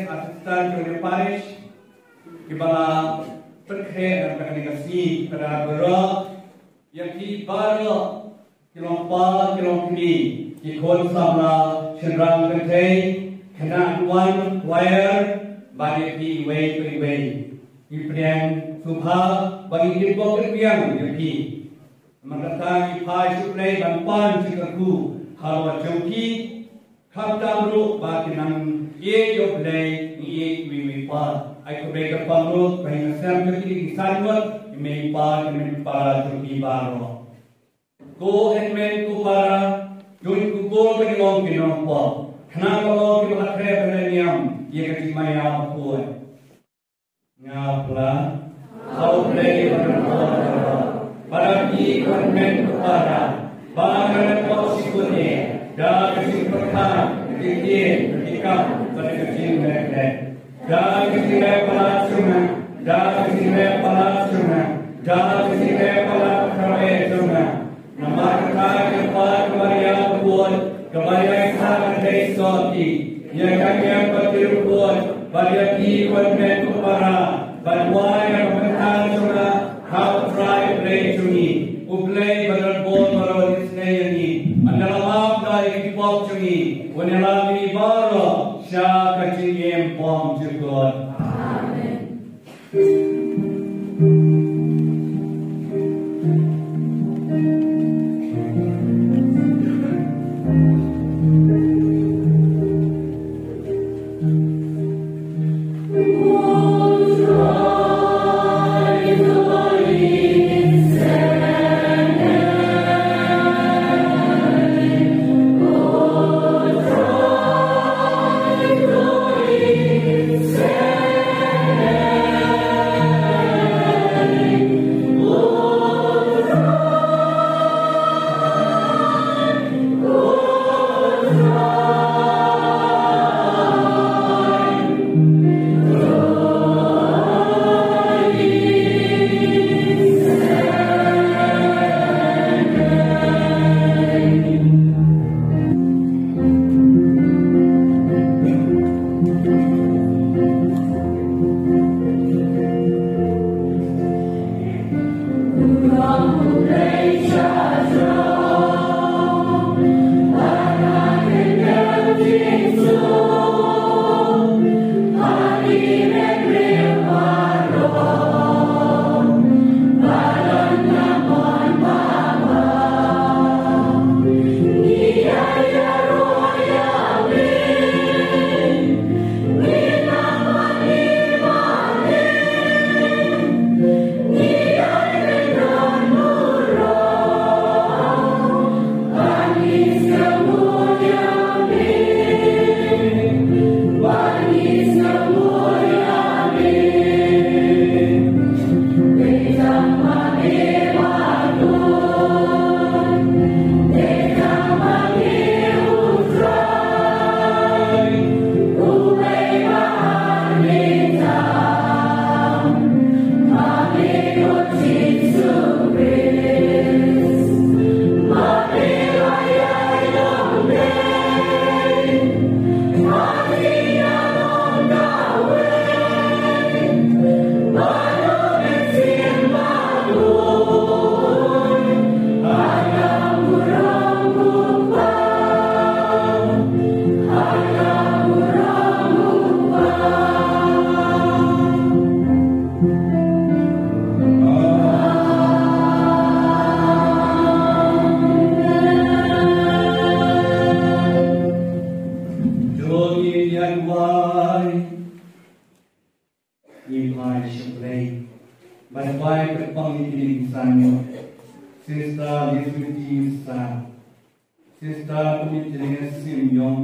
Assistant to the parish, Kibala Perkhe dan Kasih pada berak yang di baru kilompa kilompi di kota sama cenderung kentai kena one wire bagi di way di pilihan subha bagi di pokok yang di mengatakan di pai suplai bampan cikgu kalau jauhi kata ru bagi nang ye yo play ye we pa ai ko be ka pangro kai na sam ke ki sanwa me pa me para to ki baro go and men ku para join ku go ke ngom ki no pa khana ko ki ba kre ba niam ye ka ti mai ya ko nga pla how play ba ko para ki kon men ku para ba ka ko si ko ne da ka si pa Dikir, dikam, pada kecil mereka. Dah kecil mereka cuma, dah kecil mereka cuma, dah kecil mereka kawin cuma. Nama kita kepada kemaria buat, kemaria kita dari sorti. Yang kami berterus pada kiwan kupara, bantuan yang bertahan cuma, how try play cumi, uplay berbuat berbuat ini. Adalah dari pop cumi. Whenever we borrow, shall continue form to God. Amen. Say in Parish Wahlang. By wife the Pangini son, Sister Lisbeth son, Sister Pumitine Simeon,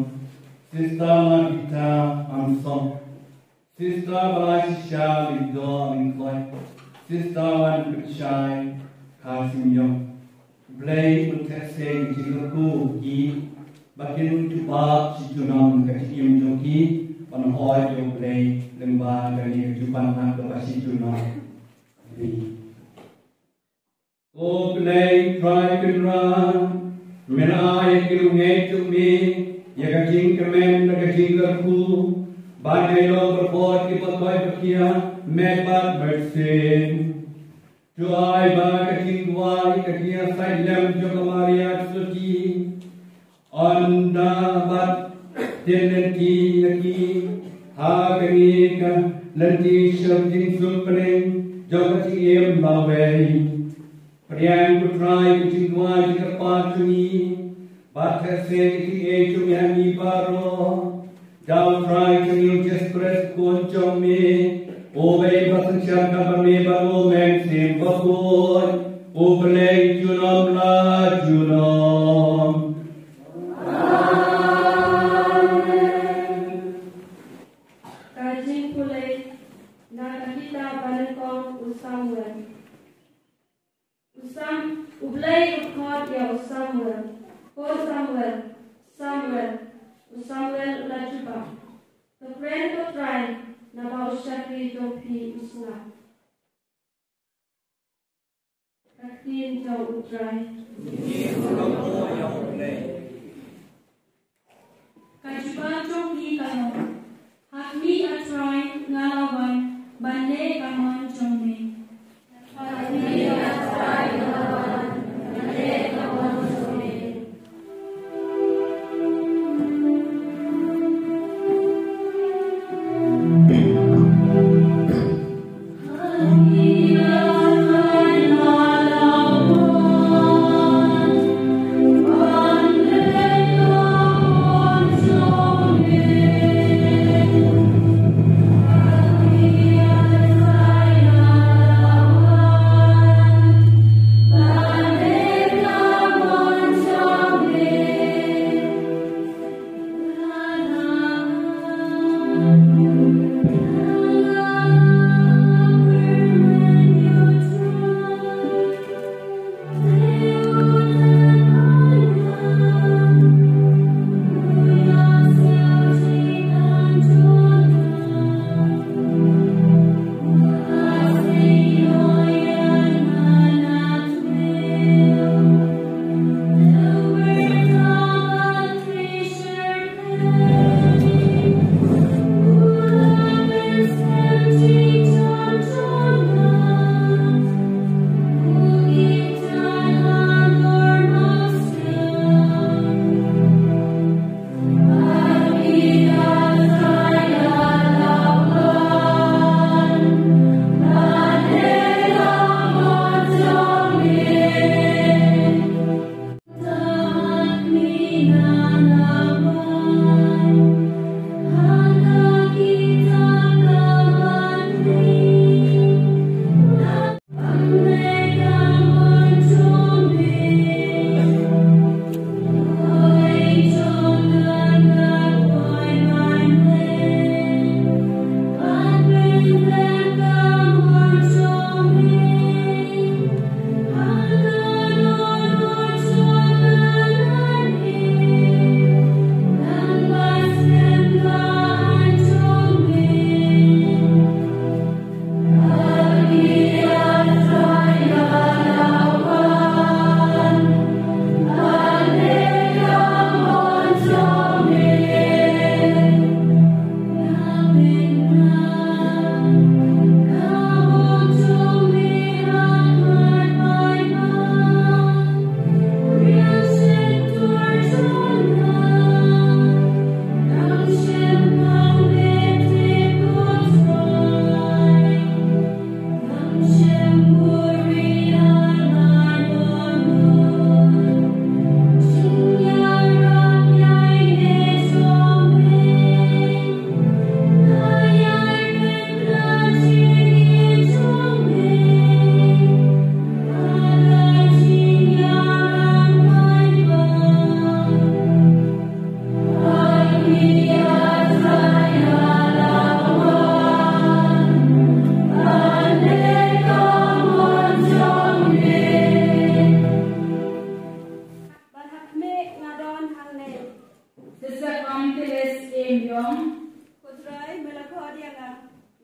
Sister Margita Amson, Sister Balasha Lido and Cloy, Sister One Kuchai, Kasimyon, Blay Utese Jigaku, Ki, Bakin to Bar, Chitunam, Katim Joki, on oil blade, Limba, Gani, Jupan, Pasituna. Oh, play, try to run. When I give me to me, Yakajin command the Kajigaku, by my love for people by the Kia, made by Mersin. To I by Kajingwa, Kakia, Silem, Jokamaria, Suti, on the but Teneti, Yaki, Haganika, Lanti, Shabdin, Supering. Jogati em laway, Priyan to try to chingwa to patuni, but has said the age of Yami Baro. Thou try to you just press conchom me, obey Basan Shaka Baro, man, same Baboy, overlay Junom la Junom. Ublay ukot ya Samuel, Samuel lajuba. The friend of Ryan, Nabal Shakri Dopi Usna. Kakin Joe Utrai. Kajuban Jopi Kano. Hakmi Atrai, Nalawan, Bane Kaman Jombi. Hakmi Atrai, Nalawan, Bane Kaman Jombi.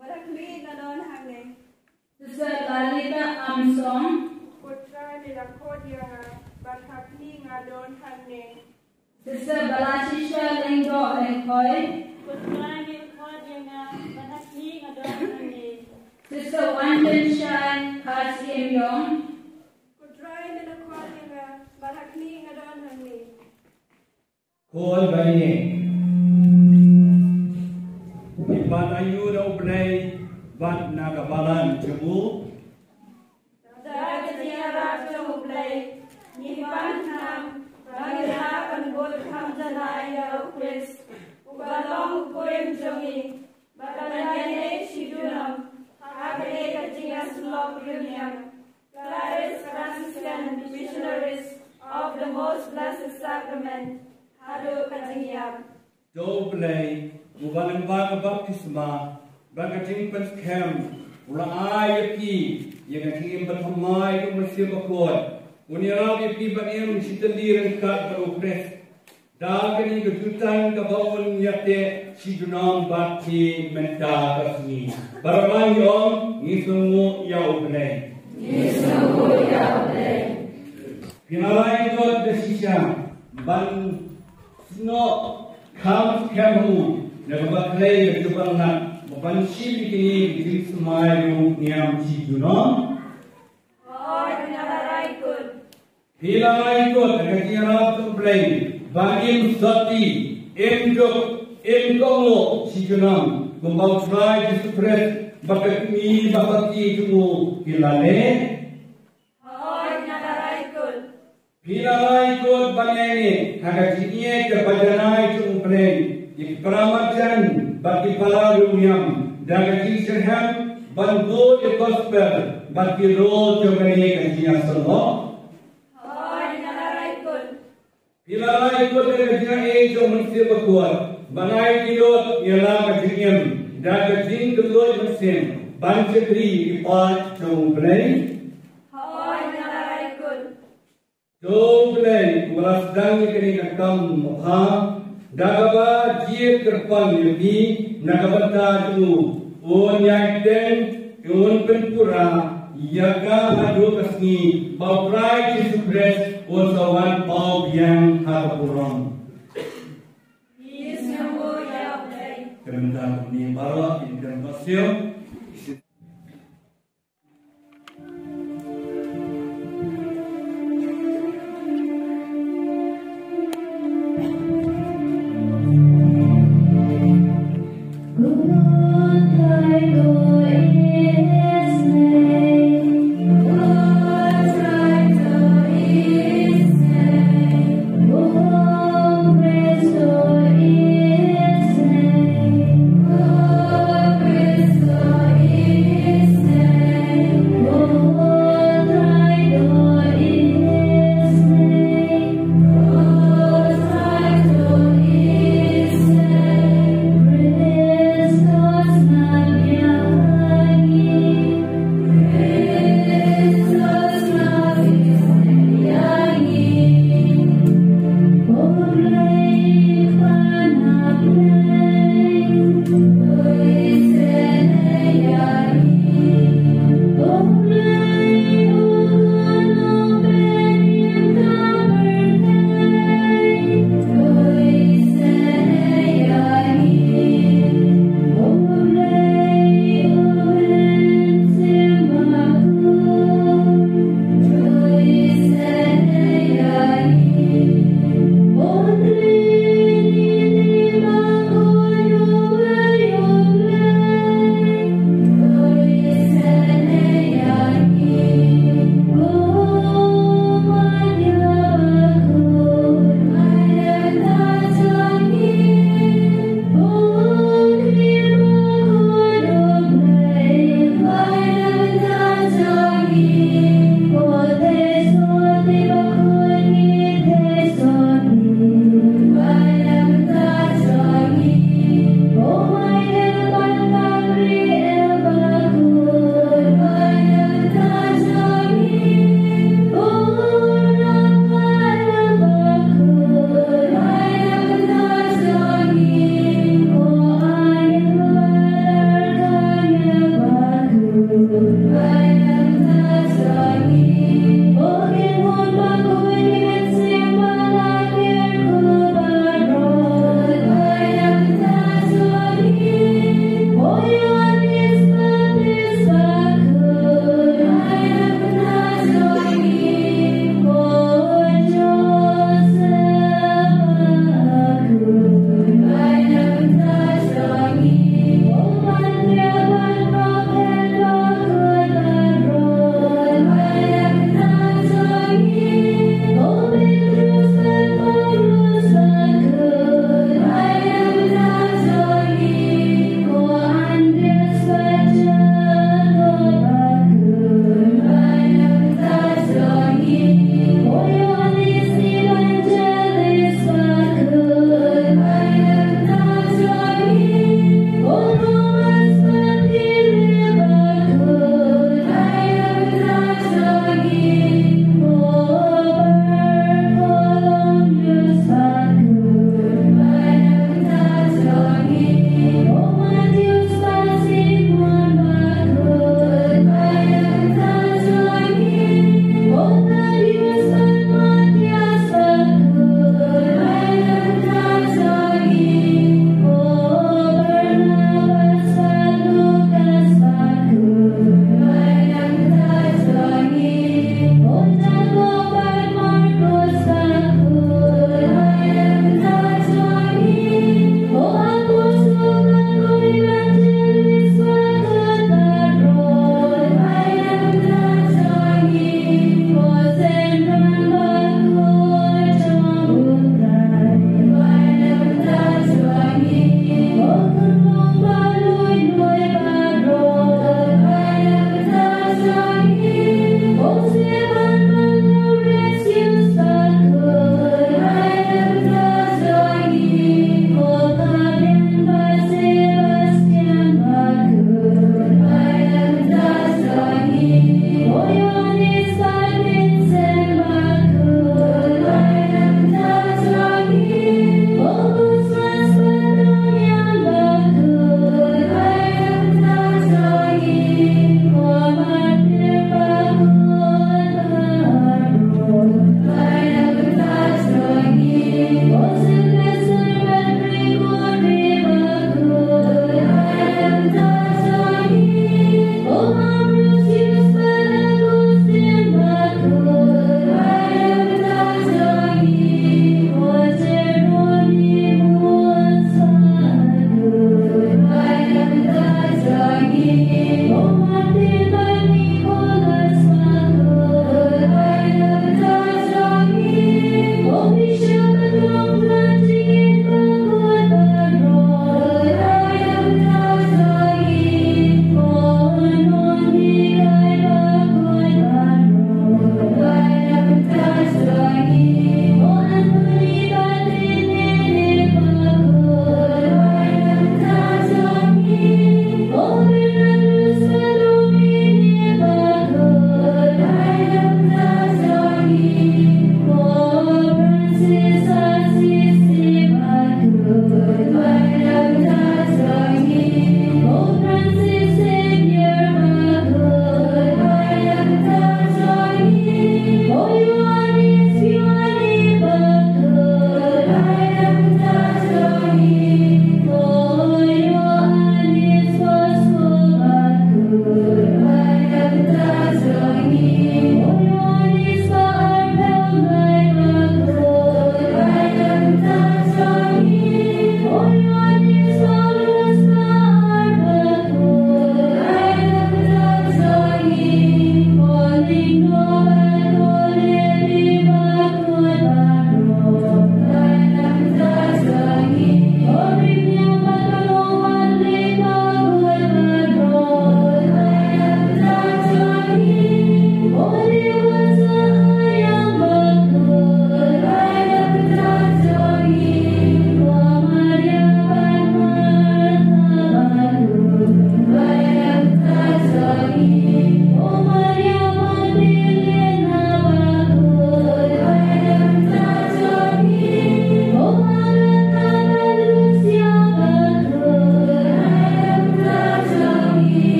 Barakli nadon hangne. Sister Lalita Armstrong. Putra nilakodiya barakli nadon hangne. Sister Balashisha Lingdo Lekoi. Putra nilakodiya barakli nadon hangne. Sister Wanton Shai Kasiem Yong. Putra nilakodiya barakli nadon hangne. Kol bayi, ibat ayu dah bernai, bat nagabalan jemu. Dah ketiara jemu play, nipan ham, bangsa penbut ham janaya Chris, ubalong poem jongi, bakalanya sidunam, habis kejingan slop union, Parish Fransiscan missionaries of the Most Blessed Sacrament. Halo kajingiam. Jauh bernai, ubalan bang baptisma, bagating penskem, ulang ayat ki, yang kini berhamai tu mesti berkuat. Unirau ki bagiem sitelir kat berupres. Dah kini kejutan kebaun yate sidunam bakti menta kasmi. Baraman yom ngisungu yau bernai. Ngisungu yau bernai. Pinalai tu desisya ban no kam kamu nak play berjubang nak membansi begini di semai niam cijuno. Oh, nalarai kun. Hilai kun kerja rap tu play bagim sati endok cijuno membau try di supres bakat mi bakati tu hilale. Hilai ikut banyak ini, agak jenis kebajanai itu umpleng, ikramajan bagi para dunia, dan kisaham bantu the gospel bagi roh jomani kajian semua. Hilai ikut kajian itu mesti berkuat, banai kidot ialah kajian, dan kajian kedua mesti bancetri ipat umpleng. Jomblay melasdang kini nakam mukha, dagaba jiet terpang lebih nakabata tu, yang ten, penpura, yaga hadu kasni, baprai kisupres, sawan pau yang hapurong. Yes, namo ya play. Kementar ni bawa informasi. Oh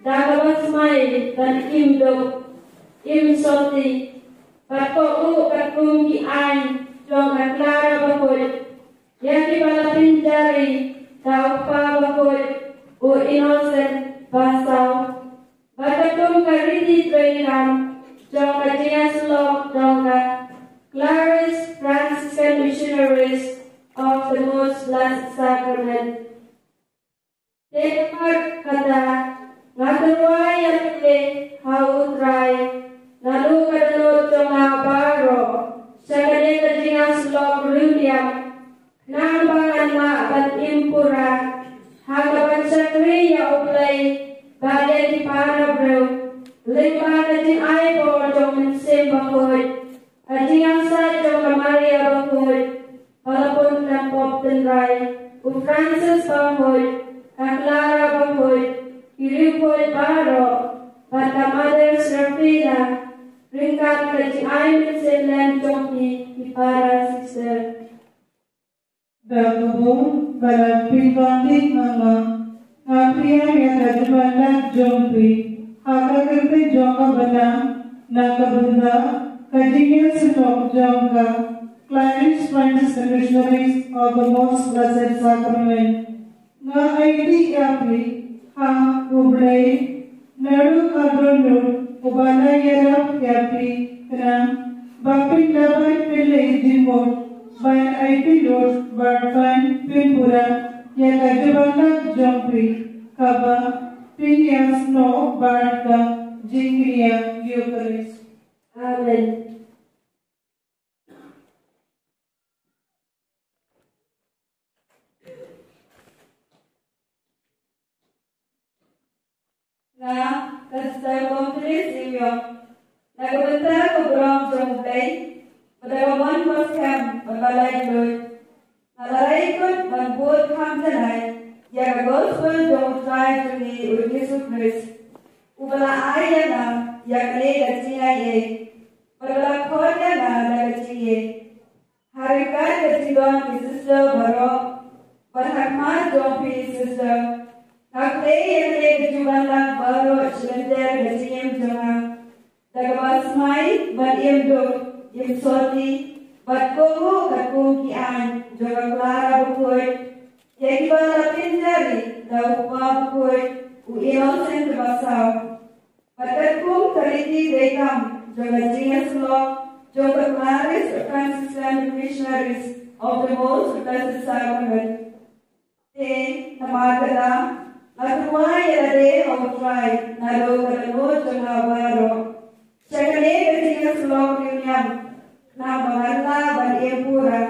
Bamsmai dan im soti patko katkum ki ai jong aklara bakoi yang di bala pinjari tau pa bakoi o innocent pasau batakum kariti trainam jong kajian slok jong Clarice Fransiscan missionaries of the Most Blessed Sacrament. Tekmat kata ngaturuai yang te hautrai lalu kadalo jonga baro sakade kajinga slok rudiam nambangan ma bat impura hagapan sakri ya uplay bade di para bro lima kajing aibo jong mensembahoy kajinga sa jong Maria bahoy walaupun nampop tenrai Francis bahoy Clara bahoy Iripoy baro pada Mother Serafina ringkat kaji aimin selen jongki di para sister. Dagubong balat pinwandik mga ngapriya yang kajibandak jongpi hakakirte jongka benang nakabunda kajinya sitok jongka Clarice Fransiscan missionaries of the Most Blessed Sacrament nga ID yapri ha ublay naru kadrono ubala yarap yapi kram bapin labay pile jimbo bayan IP Lord Barfan Pinpura ya kajubana jompi kaba Phineas no barka jingria Eucharist. Amen. Nga, kasih komplis imyong. Nagabenta ko brong jong play. Padawaman ko siyam, pagbalay doon. Nalaray ko, magbut ham tanay. Yaga gospel jong try to me with Jesus Christ. Ubala ay na, yaga ne gajiya ye. Pagbalak ko niya na nagajiye. Harikan gajidon ki sister baro. Padhakman jong pi sister. Nakle yang kejuban lang baru sebentar gajiyem jangan. Daga Bamsmai beriam duk im sorti bat kogu kaku kian jaga Clara bukui. Yaki bala pinjari dah upah bukui u innocent basau. Batkum kaliti dekam jaga jingas law jaga Claris Fransiscan missionaries of the most blessed sacrament. Te namakala. Natuwa yade outrai naro kalano janga baro. Chakane katinga sulong yunyam na mahalla bari pura.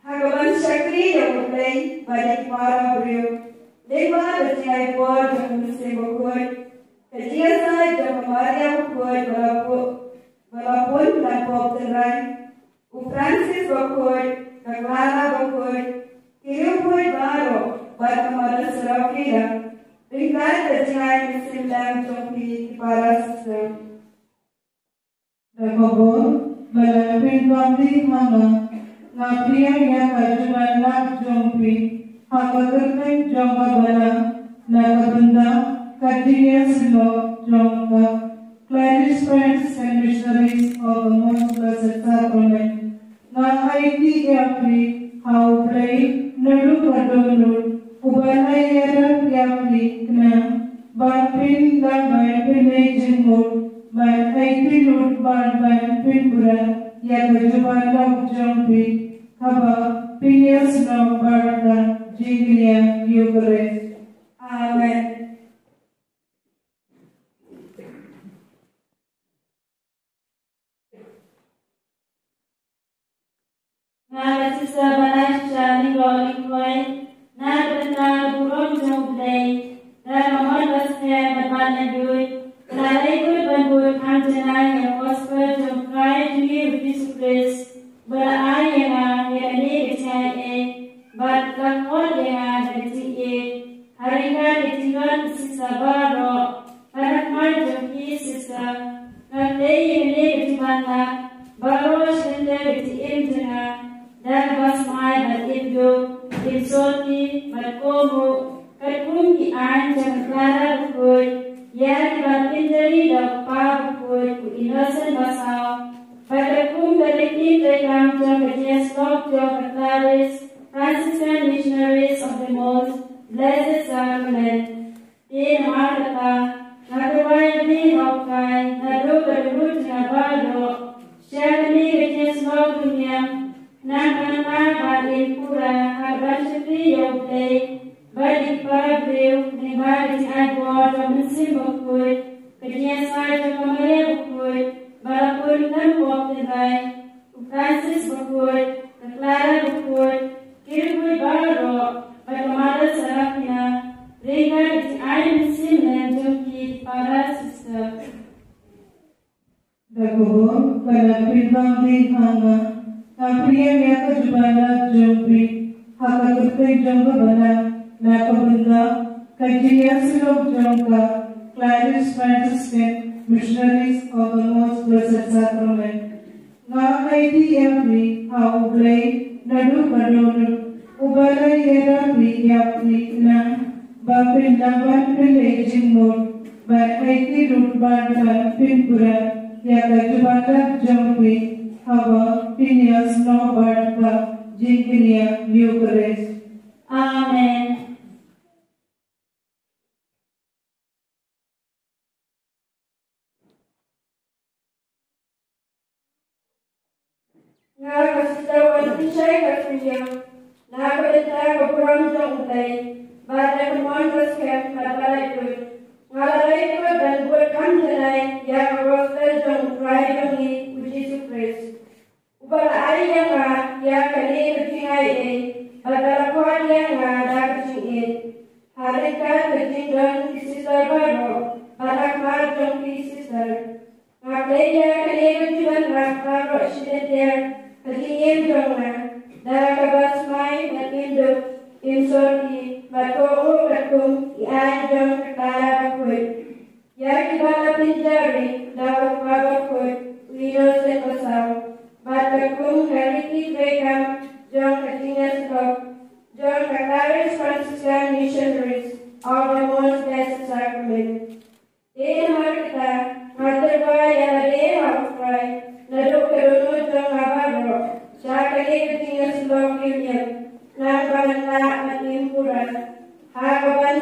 Hagaban shakri yamutlay bari para brio. Deva katinga ipor jang se bokoi. Katinga sa jang maria bokoi balapun dan pop terai. U Francis bokoi, Clara bokoi. Kiriu bokoi baro bar kamada serakira. Ringkat kecil mesin dalam jompi para sistem. Rakobor balapin kamdi manga ngapriya ya kajuban nak jompi hakakerten jongka bala nakabunda kadiya silo jongka Parish Wahlang missionaries of the most blessed sacrament. Na haiti yapri how play nadu kadolur Ubalai era yapli kena bapin dan bapin ejengul ban aiti lut ban bapin pura ya kejuban lok jompi kaba Phineas no barka jinglia Eucharist. Amen. Nga sisa balai shani goli kwai. Nada burung jom play. Nada mohon basnya berbanyak duit. Nada ikut bantu kanjenai yang gospel jom try to give Jesus Christ. Berai yang ini kecai bat lakon yang kecai. Harikan kecilan sisa baru. Parakman jom sisa. Nanti ini kecimana baru sebentar kecai jenah. Dan Bamsmai bat itu. Insulti berkomu kerkum ki anjang Clara bukui ya dibatin dari dakpa bukui ku innocent basau berkum berikti rekam jang kerja stop jang Claris Fransiscan missionaries of the most blessed sacrament. Di nama kata nakuai di hokai nadu berut nabado syakni kerja stop dunia. Nama bagi pura habashri yokai bagi para beliau ni bagi agor mesin bukui kerja saya kemarin bukui balapun dan waktu lain Francis bukui Clara bukui kiri baru bagaimana sarafnya mereka di air mesin dan joki para sistem. Rakobor balapin kamdi manga ngapriya ya kajuban nak jompi hakakerten jongka bala nakabunda kadiya silo jongka Parish Franciscan missionaries of the most blessed sacrament. Nga haiti yapri how play nadu kadolur ubalai era pri yapri na bapin daban pile jingmur ban haiti lut ban pinpura ya kajuban nak jompi Haba Phineas no barka jinglia Eucharist. Amen. Nga kasih tahu saya kasih Nakabenta ko puram jong utai, bata kemon reskem malbalai tu. Malbalai tu dan buat kamjanai yang roster jong utai jongi uji supres. Ubal ai yang ya kali kecingai badala kuat yang dah kecingin. Hari kan kecing dan sister baru, badak mar jong sister. Ngaklenya kali kecingan baru accident kecingin jongna. Dah Bamsmai bertindu insori berkorup berkum iajong kekala berkut. Ya kibala pinjari dah berkut wino sekosau. Berkum kariki bekam jong ketingan stop. Jong ke Parish Fransiscan missionaries of the most blessed sacrament. Di nomor kita materba yang ada hafrai naduk kerunu jong abaro. Sakali ketinggal sebab kalian, nampak matimpuran. Hagaban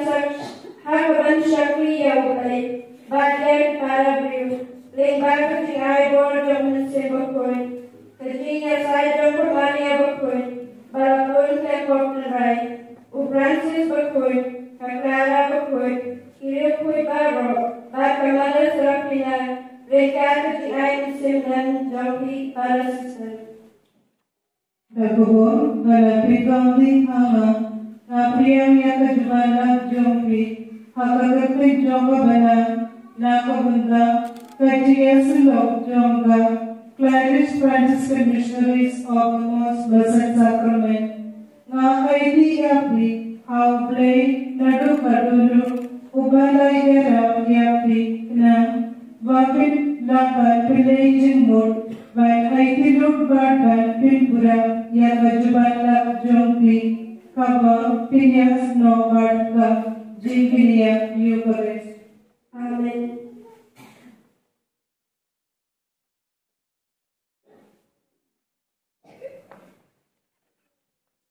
syakriya ulai, bagian para beliau. Lembah keting aibor jom sebekoi, ketinggal saya jom permania bekoi. Balapun kekor terai, Francis bekoi, Kaklara bekoi, kiri kui baro, bakamana serapina. Mereka keting aib semdan jauhi para sisir. Hapoh malapit hama napriyam yakajmala jompi hakagate jonga bana nakabunda kachiyaslo jonga Parish Fransiscan missionaries of the most blessed sacrament nga haiti yapi how play nadu kadulu ubalai garam yapi na wakit lakan pilay jingmur by haiti look badan pinpura yakajmala jompi kaba pinyas no badka jinginia Eucharist. Amen.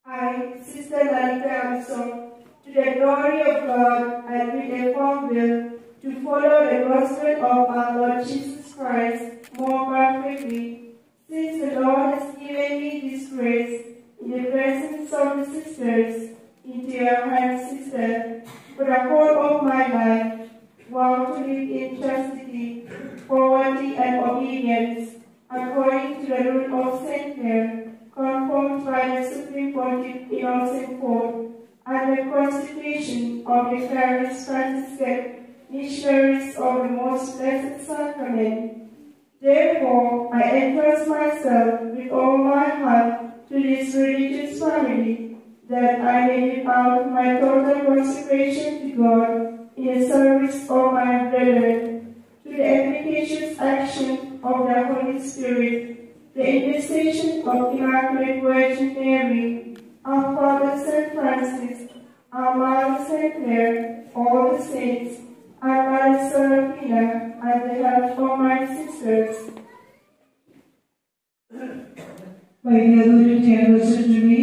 I, Sister Malika Armstrong, to the glory of God and with a firm will to follow the gospel of our Lord Jesus Christ more perfectly, since the Lord has given me this grace in the presence of the sisters, into your hands, sister, for the whole of my life, vow to live in chastity, poverty, and obedience, according to the rule of Saint Clare, confirmed by the Supreme Pontiff Innocent IV, and the constitution of the Parish Franciscan missionaries of the most blessed sacrament. Therefore, I entrust myself with all my heart to this religious family, that I may live out my total consecration to God in the service of my brethren, to the efficacious action of the Holy Spirit, the intercession of Immaculate Virgin Mary, our Father Saint Francis, our Mother Saint Clare, all the saints, and Mother Serafina, and the help of my sisters. My dear Lady and Listen to me,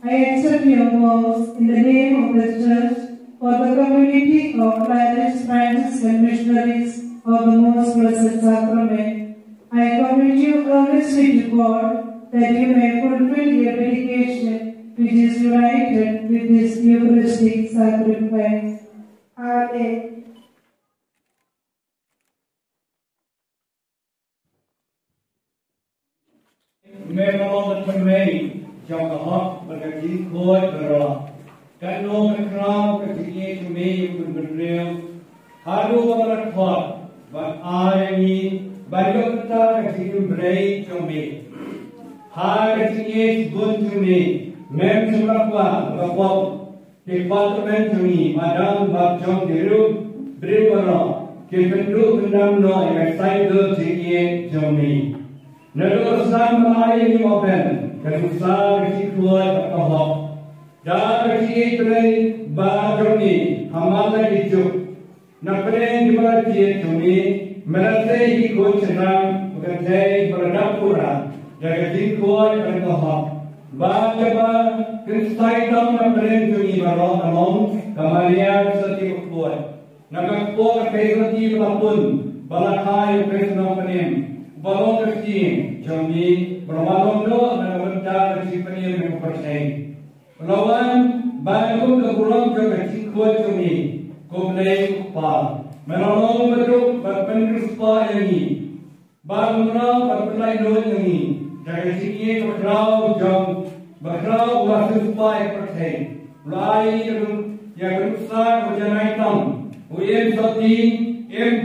I accept your vows in the name of the Church for the community of Parish Franciscan missionaries of the Most Blessed Sacrament. I commit you earnestly to God that you may fulfill your dedication which is united with this Eucharistic sacrifice. Amen. Memang termei jauh kahak berkaji kuat berah. Kanong keram keciknya cumi berberdeu. Haru berkuat, berani banyak kita kecik berai cumi. Har keciknya bun cumi. Mem semua berkuat. Departemen cumi madam bapjong diru beri berah. Kependu kendam no yang saya keciknya cumi. Nalur sama ayat moben, kerusah kecil kuat kahok. Dah kecil berai badroni, hamala dijuk. Napren dibaca cumi, merasa ikut senang, bekerja berdapura. Dah kecil kuat kahok. Baca kerusai dam napren cumi barom along, kamalian setiap kuat. Nakakkuat kehati pelapun, balakai kesenang penim. Balong kecil, jombi bermalong do, dan berda kecil penyel mempercayai. lawan bangun keburam juga cikut kami komplain pa menolong betul berpengaruh pa ini bangunlah berpelai dua ini dari sini berkerau jam berkerau waktu pa percaya mulai yang berusaha berjalan hitam uiem soti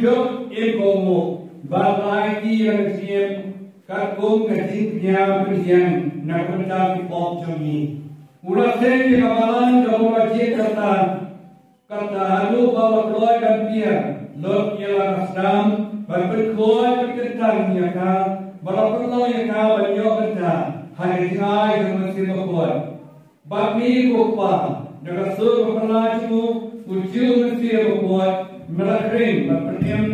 jok gomo balai di yang siap kakung ketinggian bersiang nak mencari pop kami Ulah sendiri kamalan kamu wajib kata halu bawa keluar dan biar lot ialah nasdam berkeluar berkentang ya kah berapun ya kah banyak kata hari hari yang mesti berbuat bagi kupa dengan suruh penaju ujung mesti berbuat melakrin berperiam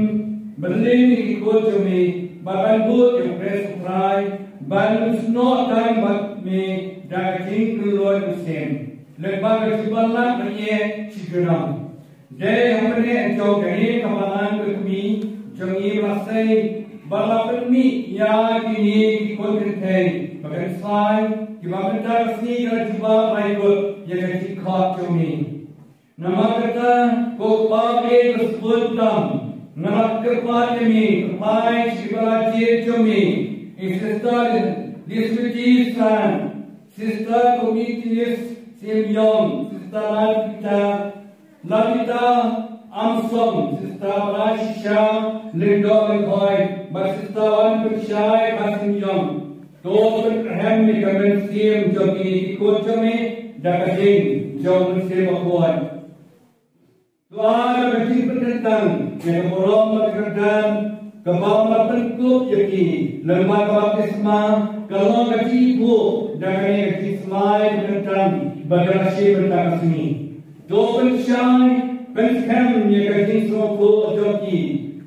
berlini ikut kami bahkan buat yang presuprai ban snow time but me daging keluar musim lepas kejubalan menye cigeram day hamne jauh gani kamalan kami jangi rasai balapan mi ya kini ikut kentai bagai sai kibameter sini kalau cuba baikut yang kecil khat kami nama kata ko pagi kesempatan nak kerja kami kepai cibalajir kami Sister Lisbethisan, Sister Comitius Simeon, Sister Lavita Armstrong, Sister Rasha Linda McCoy, but Sister Wan Pishai Simeon. Those Abraham Mikamen Sim Jogi Kochame, Dakajin, John Sim Award. Tuan Bagi Pertentang, yang Morom Pertentang, Kebawah penkup yaki lembaga baptisma kalau gaji ibu dan gaji semai tentang bagasi bertakas ini. Dopen syai penskam ya gaji semua joki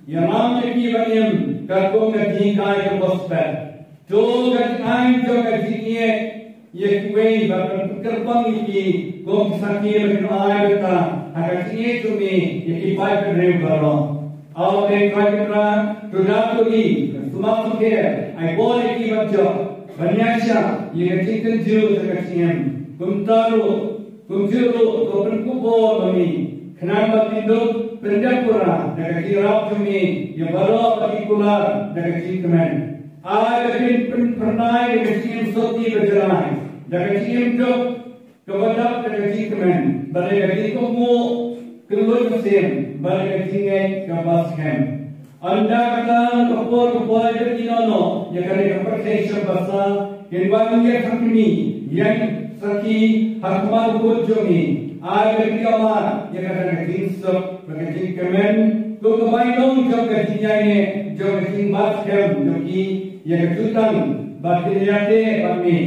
yang ram yaki banyam kakung gaji kai kepospet. Do gaji kai jo gaji ye yaki bagan kerbang yaki gom sakit berkenai berta gaji ye cumi yaki pai berdiri barang. Awak yang kata sudah pergi, semua fikir, I boleh kibat jauh, banyaknya yang cikin jauh terkesian, kumtaru, topen kubur kami, kenapa tidur pendapura, dekat kirap kami, yang baru partikular dekat cikiman, ada pernah dekat cikim soti berjalan, dekat cikim jauh, kebadak dekat cikiman, balik dekat kamu. Keluar musim balik tinggal Bamsmai. Anda kata kapal itu dinono yang kali kepercayaan bahasa yang banyak sakini yang saki hakmat kujumi ada kiamat yang kata kinsop bagi kemen tu kebaikon jauh kejinya jauh kejing Bamsmai joki yang kejutan bagi yade kami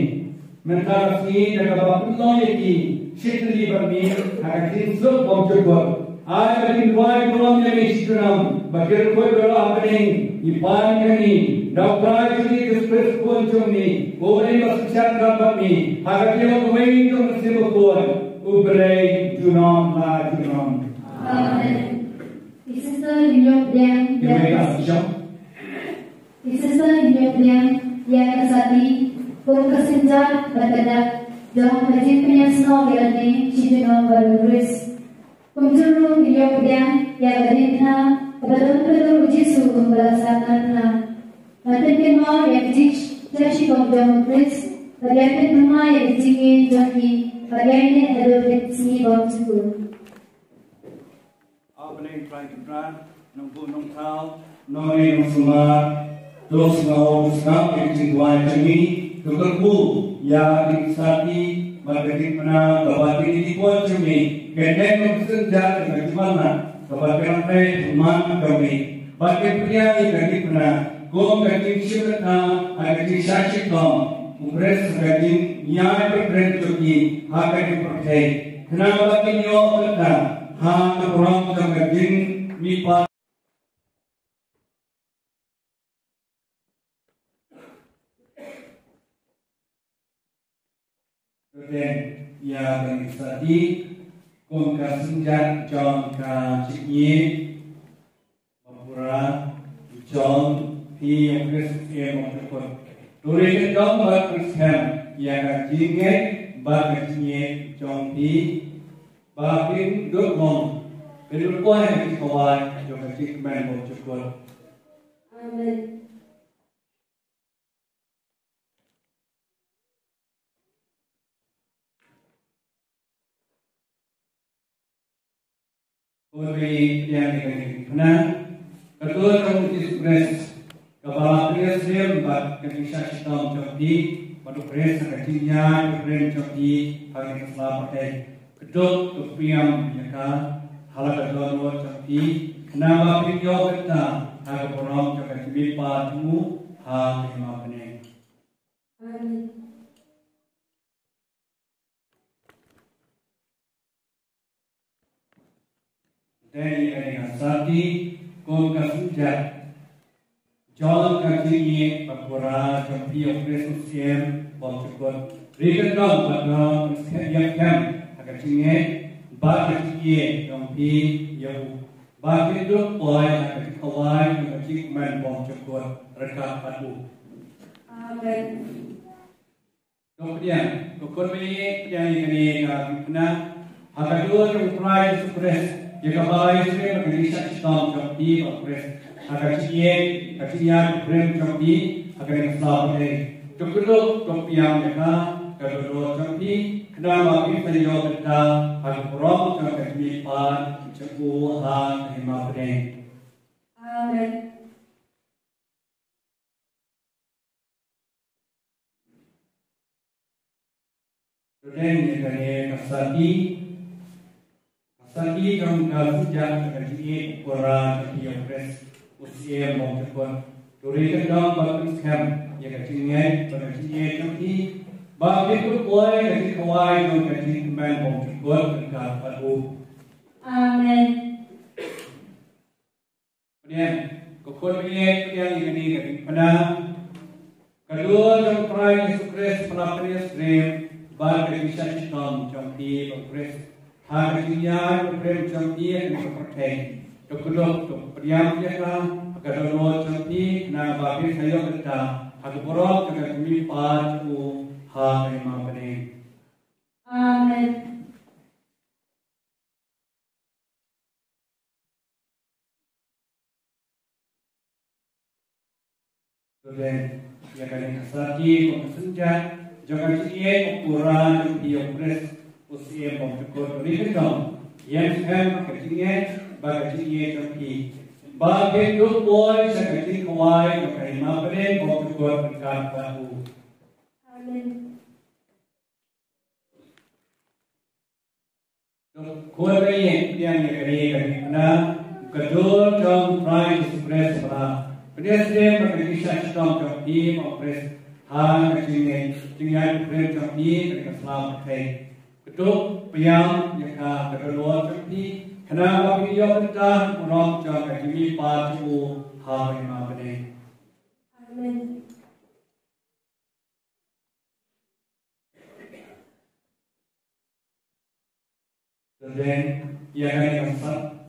mentasi dan kapal lagi Shitli bagi hakatin sub bongcukor. Ada di luar pulau yang istiram. Bagi koi berapa pening ipan kami. Dokter jadi ekspres poncong ni. Boleh masukkan gambar ni. Hakatin koi itu mesti berkuat. Uberai junam la junam. Isister hidup yang kesati. Kesenjat berkedak. Jauh majib punya snow yang ni, cincin berluris. Kumjuru hidup yang gaditna, kebetulan uji suku melaksanakan. Nanti kemau yang cici kumjuru, bagian rumah yang cici joki, bagian ini ada sini bangsu. Apa yang try to run, nung tau, nung semua, terus ngau sekarang yang cincin kami. Kekerbu yang disati bagi mana kepada ini pun cumi kendeng bersenjata dengan mana kepada rantai teman kami bagi pria bagi mana gom bagi syurga bagi saksi kom umres bagi nyai berperang joki akan dipercayai kenapa bagi nyo kata ha keperang bagi mipa Kemudian yang tadi kongkasenjat John Ciknyi Mapura John P. Chris M. Turi John Fransiscan yang jingai bagasinya jompi bagin dukmong berlupa yang kawan juga cikman mau cukup. Amen. Ori yang ini kena kedua kamu disipres kepala presiden bak kemisah sistem jompi pada presiden kecilnya presiden jompi hari keselamatan kedua kepiam mereka hal kedua jompi kenapa video kita harus orang juga dimipa temu hal lima benih. Amen. Dari asati ko kasujat jol kajini papura jampi operation CM bolchukot rigadam badam yang kam agachinge bagatiye jampi yabu bagidu boy agachikawai agachikman bolchukot rekap padu. Amen. Kemudian kokormi yang ini kena hakadua yang try suppress jika bayi saya mengelisah sistem jampi berpres agar kecian brand jampi agar yang selalu cukup kopiam mereka kedua jampi kenapa kita jauh kita harus berom jangan dimipan cukup hal lima brand. Amen. Kemudian yang kasati Sandi kami sejak kerja ukuran yang pres usia mau cepat. Turi kedam bagus kam yang kerjanya kerjanya nanti bagi tu boy kerja kawai yang kerja kembali mau cepat dekat padu. Amen. Kemudian kokon ini yang ini kerja pada kedua yang terakhir sukses pelapis stream bagi kisah sistem jampi berpres. Harinya berprem jampi yang berpercaya. Doktor priam jasa agar dono jampi na babi saya berta. Hak borok agar kami padu hal lima benih. Amen. Kemudian yang kalian kasati konsenjat jangan siye ukuran yang pres usia memperkuat rikedam yang kan kecilnya bagi jampi bagi tu boy sekecil kawai pakai mabren memperkuat dekat padu. Amen. Kuatnya yang kali mana kedua jam try express pada pedestrian pakai kisah sistem jampi mempres hal kecilnya tinggal brand jampi dekat Islam pakai Kedua yang kedua jampi kenapa video kita orang jangan kami padu hal lima benih. Amen. Dan yang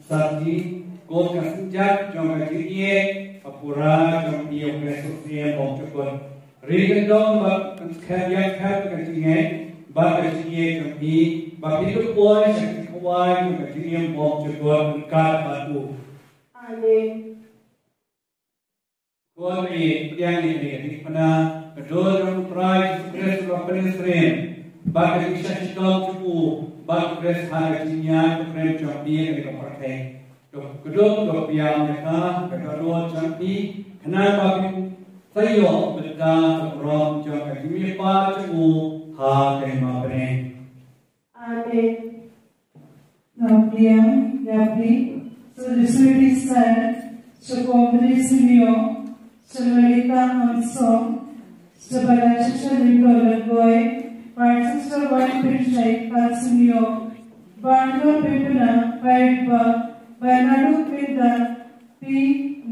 sakti kau kasih jangan jadi apura jampi operasi yang mau cepat. Rigadom kerja kerja bagi jampi bagi tu boy sekawai bagi yang mau cepat dekat padu. Amen. Kau ini yang ini pada kedua yang terakhir sukses berpenisrem bagi kisah sistem cukup bagi pres harinya berprem jampi yang dipakai. Kedua yang mereka kedua jampi kenapa bagi saya berkata orang jangan dimipa cukup hal lima benih. Amen. Nampiyang Gabi, Sulisuti San, Sukombrisimio, Sulalita Hansong, Subalashasha Lingolagoy, Fransiscan Parish Wahlang, Bantu Pipuna, Paipa, Banadu Pinda, P.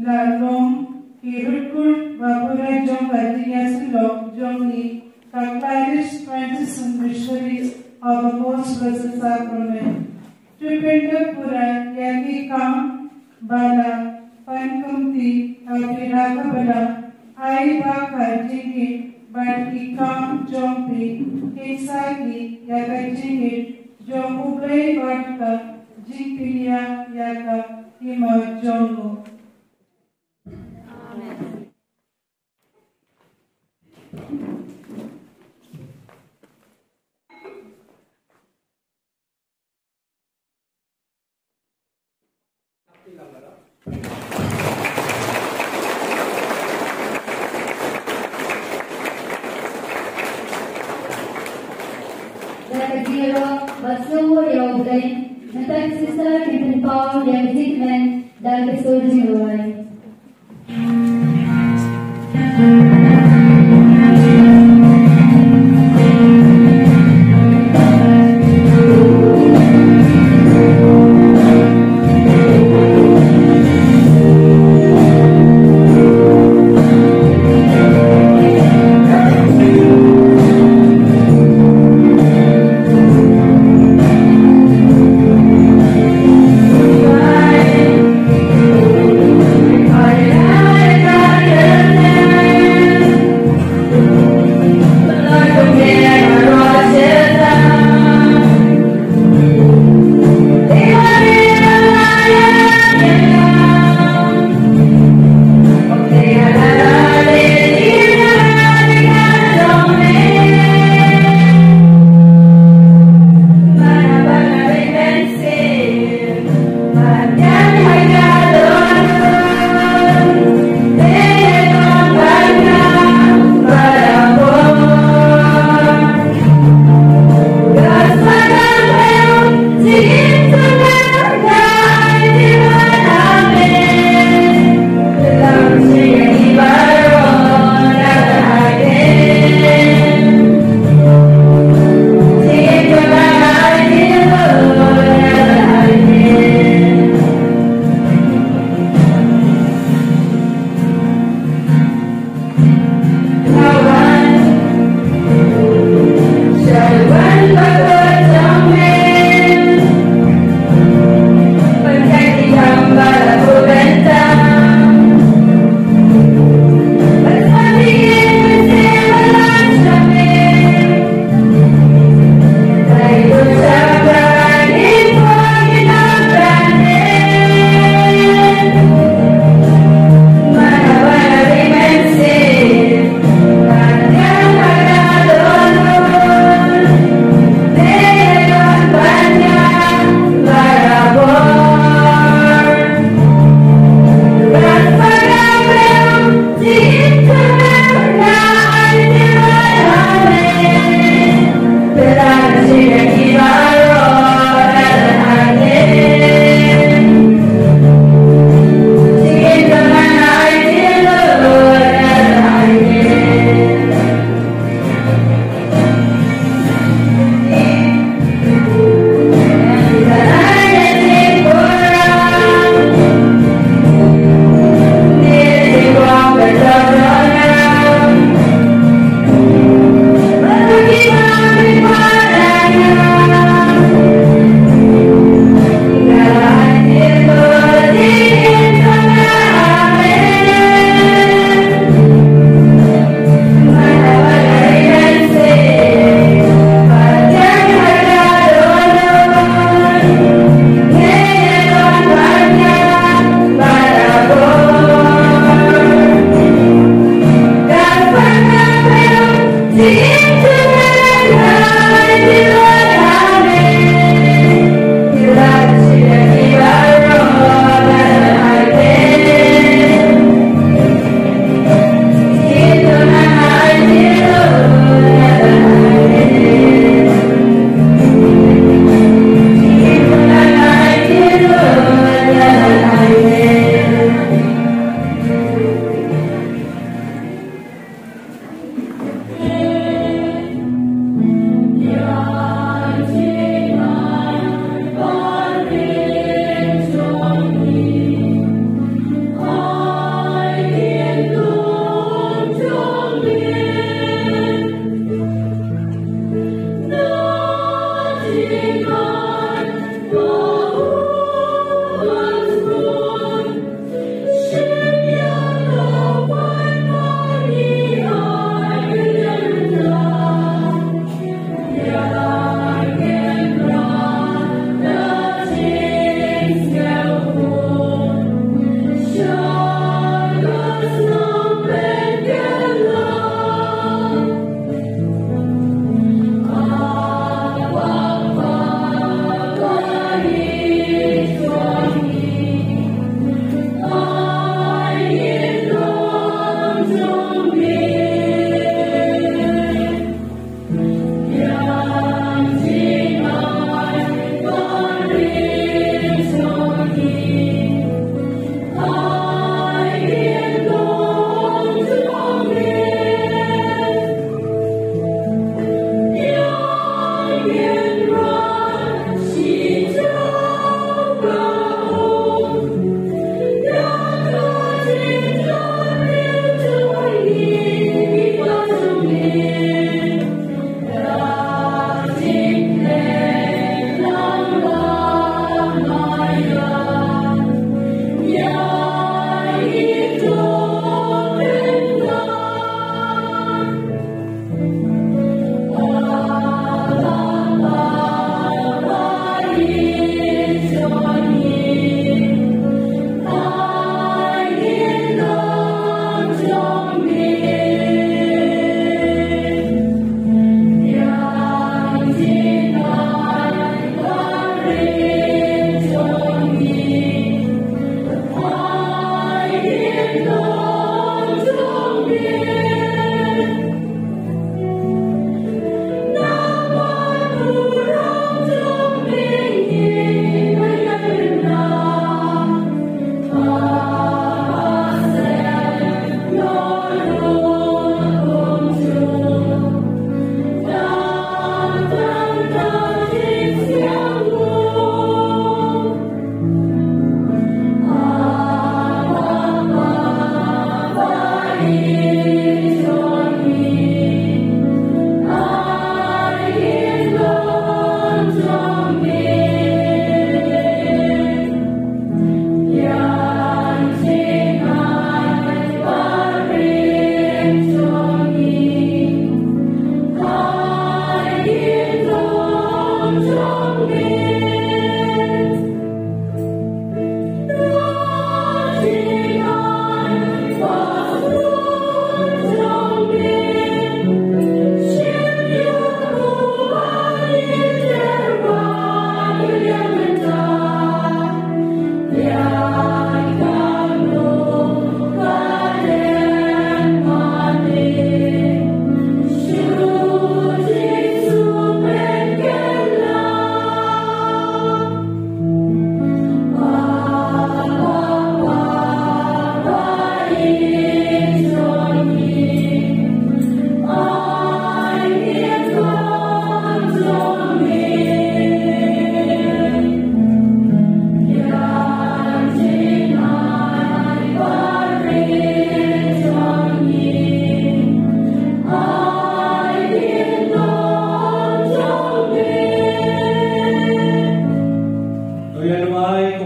Lalong, Kirukul, Bapura Jong Katiya Silok, Jongi, Parish Fransiscan Missionaries of the Most Blessed Sacrament. Tripindapura, Yagi Kam, Bala, Pankumti, Apiraka Bala, Ai Baka Jiki, but ikam jompi kisaki yaga jingit jomu play batka jipiya yaga ima jomu. Bersumur yang berlain, nanti sisa kita tahu yang jikmen dan kesulitan orang.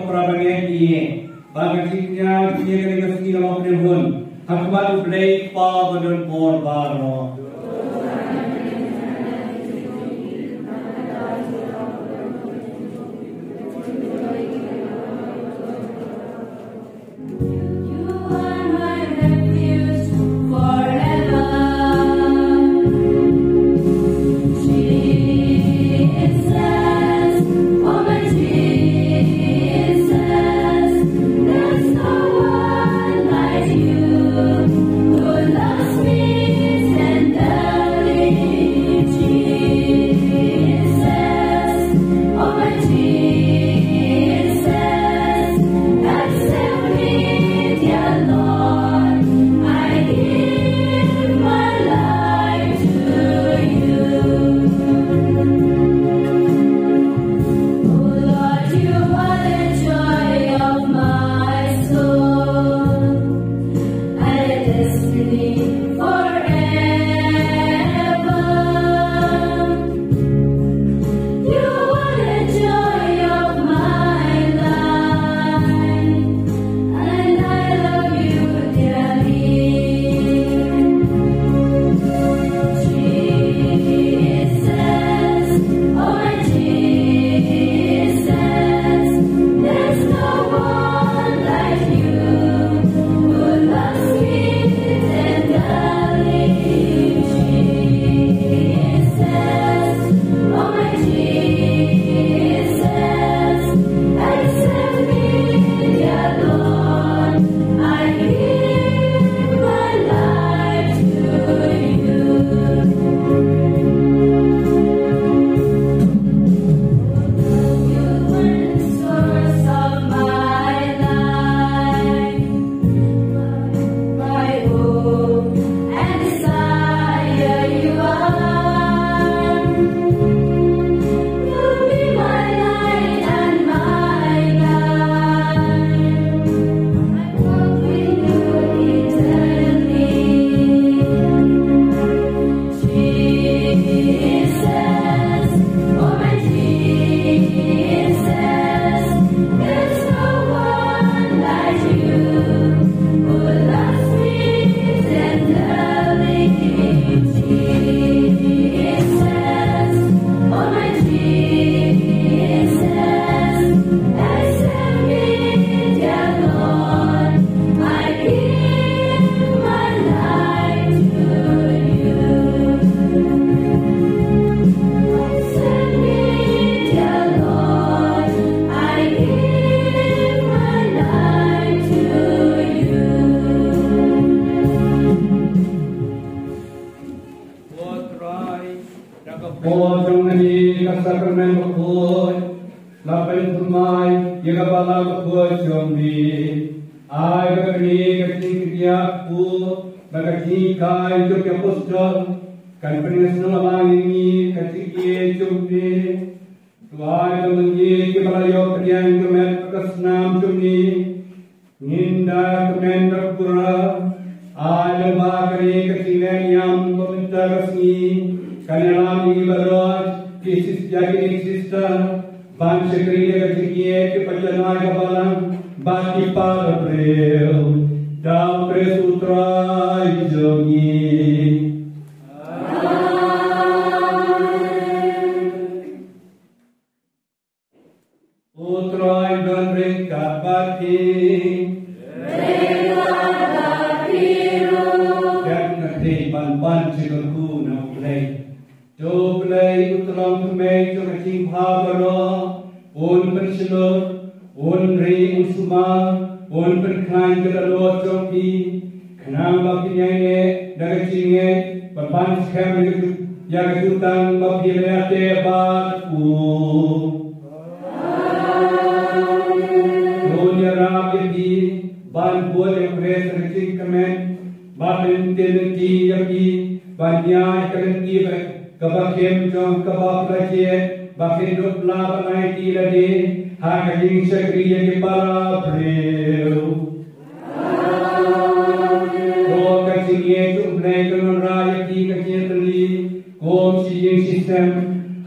prabange ni bagaimana dia kena skill dalam perhubungan hakmat play pa badon por baro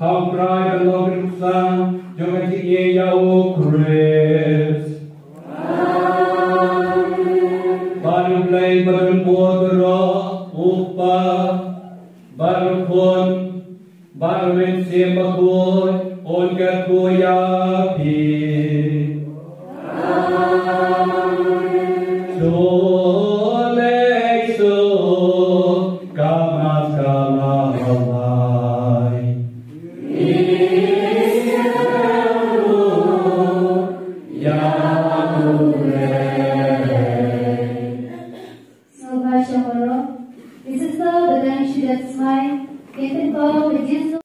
How bright the Lord is, John, Sim Bagoy, Olga Kuya,